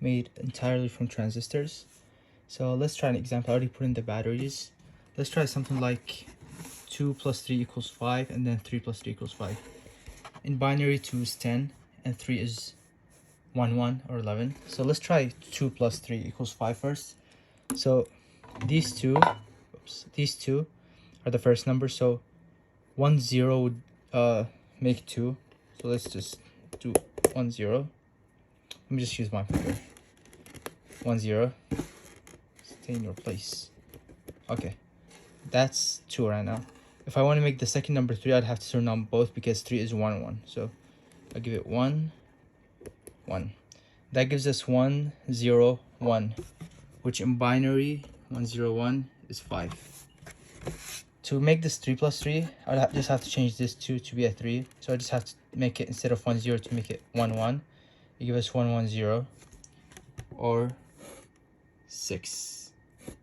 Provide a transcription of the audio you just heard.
made entirely from transistors. So let's try an example. I already put in the batteries. Let's try something like 2 plus 3 equals 5, and then 3 plus 3 equals 5. In binary, 2 is 10, and 3 is 1, 1, or 11. So let's try 2 plus 3 equals 5 first. So these two are the first numbers. So 1, 0 would make 2. So let's just do 1, 0. Let me just use my finger. 1, 0. Stay in your place. Okay, that's 2 right now. If I want to make the second number 3, I'd have to turn on both because 3 is 1, 1. So I'll give it 1, 1. That gives us 1, 0, 1, which in binary 1, 0, 1 is 5. To make this 3 plus 3, I'd just have to change this 2 to be a 3. So I just have to make it, instead of 1, 0, to make it 1, 1. You give us 1, 1, 0, or 6.